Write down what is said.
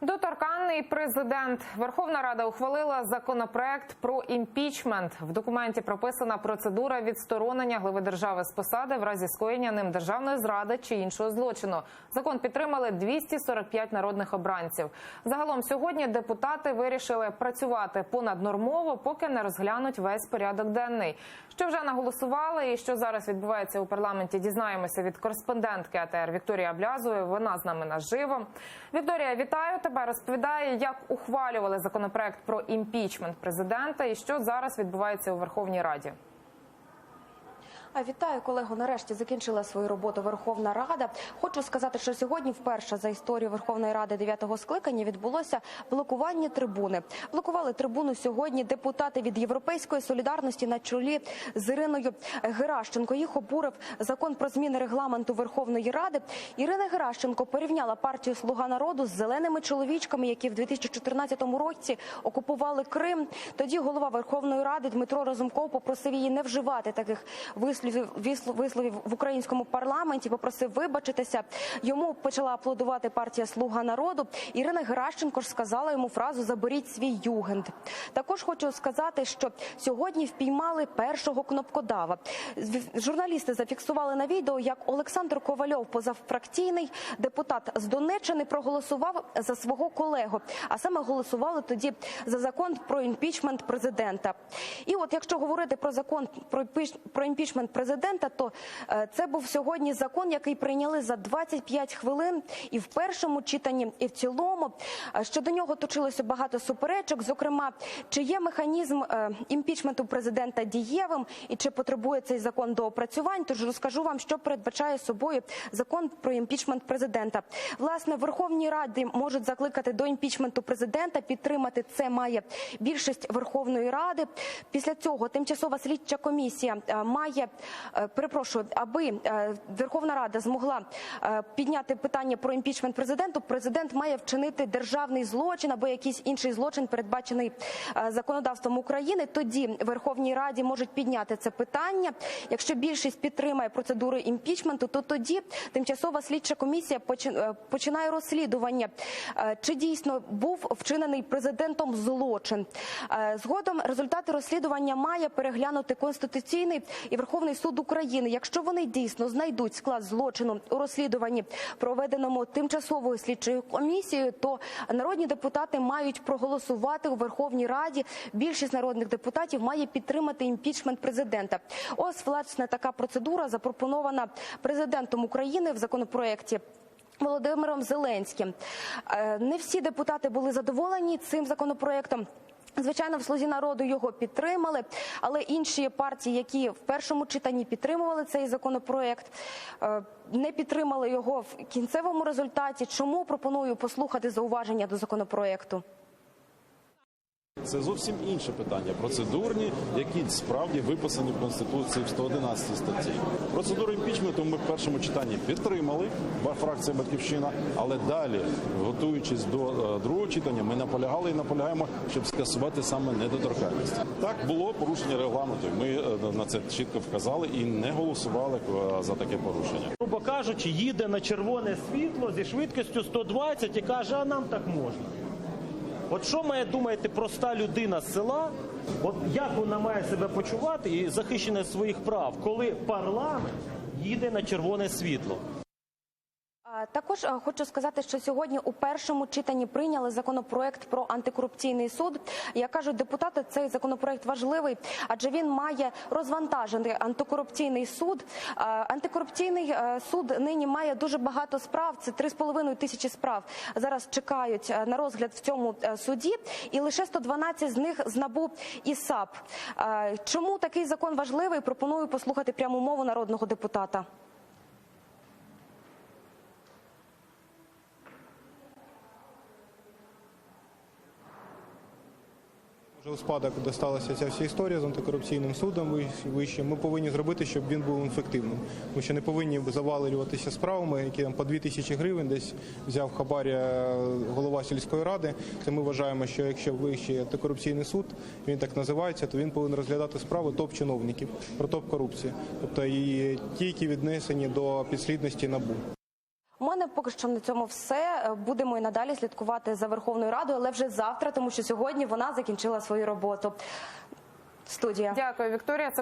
Доторканний президент. Верховна Рада ухвалила законопроект про імпічмент. В документі прописана процедура відсторонення глави держави з посади в разі скоєння ним державної зради чи іншого злочину. Закон підтримали 245 народних обранців. Загалом сьогодні депутати вирішили працювати понаднормово, поки не розглянуть весь порядок денний. Що вже наголосували і що зараз відбувається у парламенті, дізнаємося від кореспондентки АТР Вікторії Аблязової. Вона з нами наживо. Вікторія, вітаю тебе. Розповідає, як ухвалювали законопроект про імпічмент президента і що зараз відбувається у Верховній Раді. Вітаю, колего. Нарешті закінчила свою роботу Верховна Рада. Хочу сказати, що сьогодні вперше за історію Верховної Ради 9-го скликання відбулося блокування трибуни. Блокували трибуну сьогодні депутати від Європейської солідарності на чолі з Іриною Геращенко. Їх обурив закон про зміни регламенту Верховної Ради. Ірина Геращенко порівняла партію «Слуга народу» з зеленими чоловічками, які в 2014 році окупували Крим. Тоді голова Верховної Ради Дмитро Разумков попросив її не вживати таких висловів в українському парламенті, попросив вибачитися. Йому почала аплодувати партія «Слуга народу». Ірина Геращенко ж сказала йому фразу «заберіть свій югенд». Також хочу сказати, що сьогодні впіймали першого кнопкодава. Журналісти зафіксували на відео, як Олександр Ковальов, позафракційний депутат з Донеччини, проголосував за свого колегу. А саме голосували тоді за закон про імпічмент президента. І от якщо говорити про закон про імпічмент президента, то це був сьогодні закон, який прийняли за 25 хвилин і в першому читанні, і в цілому. Щодо нього точилося багато суперечок, зокрема, чи є механізм імпічменту президента дієвим і чи потребує цей закон доопрацювань. Тож розкажу вам, що передбачає собою закон про імпічмент президента. Власне, в Верховній Раді можуть закликати до імпічменту президента, підтримати це має більшість Верховної Ради. Після цього тимчасова слідча комісія має, аби Верховна Рада змогла підняти питання про імпічмент президенту, президент має вчинити державний злочин або якийсь інший злочин, передбачений законодавством України. Тоді Верховній Раді можуть підняти це питання. Якщо більшість підтримає процедуру імпічменту, то тоді тимчасова слідча комісія починає розслідування, чи дійсно був вчинений президентом злочин. Згодом результати розслідування має переглянути Конституційний і Верховний суд України. Якщо вони дійсно знайдуть склад злочину у розслідуванні, проведеному тимчасовою слідчою комісією, то народні депутати мають проголосувати у Верховній Раді. Більшість народних депутатів має підтримати імпічмент президента. Ось, власне, така процедура запропонована президентом України в законопроекті Володимиром Зеленським. Не всі депутати були задоволені цим законопроектом. Звичайно, в «Слузі народу» його підтримали, але інші партії, які в першому читанні підтримували цей законопроект, не підтримали його в кінцевому результаті. Чому? Пропоную послухати зауваження до законопроекту. Це зовсім інше питання, процедурні, які справді виписані в Конституції в 111 статті. Процедуру імпічменту ми в першому читанні підтримали, фракція «Батьківщина», але далі, готуючись до другого читання, ми наполягали і наполягаємо, щоб скасувати саме недоторканність. Так, було порушення регламенту, ми на це чітко вказали і не голосували за таке порушення. Грубо кажучи, їде на червоне світло зі швидкістю 120 і каже, а нам так можна. От що має думати проста людина з села, от як вона має себе почувати і захищення своїх прав, коли парламент їде на червоне світло? Також хочу сказати, що сьогодні у першому читанні прийняли законопроект про антикорупційний суд. Як кажуть депутати, цей законопроект важливий, адже він має розвантажити антикорупційний суд. Антикорупційний суд нині має дуже багато справ, це 3,5 тисячі справ. Зараз чекають на розгляд в цьому суді, і лише 112 з них з НАБУ і САП. Чому такий закон важливий? Пропоную послухати пряму мову народного депутата. У спадок досталася ця вся історія з антикорупційним судом вищим. Ми повинні зробити, щоб він був ефективним. Ми ще не повинні завалюватися справами, які там по 2000 гривень десь взяв хабаря голова сільської ради. Це ми вважаємо, що якщо вищий антикорупційний суд, він так називається, то він повинен розглядати справи топ-чиновників про топ-корупцію. Тобто і ті, які віднесені до підслідності НАБУ. У мене поки що на цьому все. Будемо і надалі слідкувати за Верховною Радою, але вже завтра, тому що сьогодні вона закінчила свою роботу. Студія. Дякую, Вікторія. Це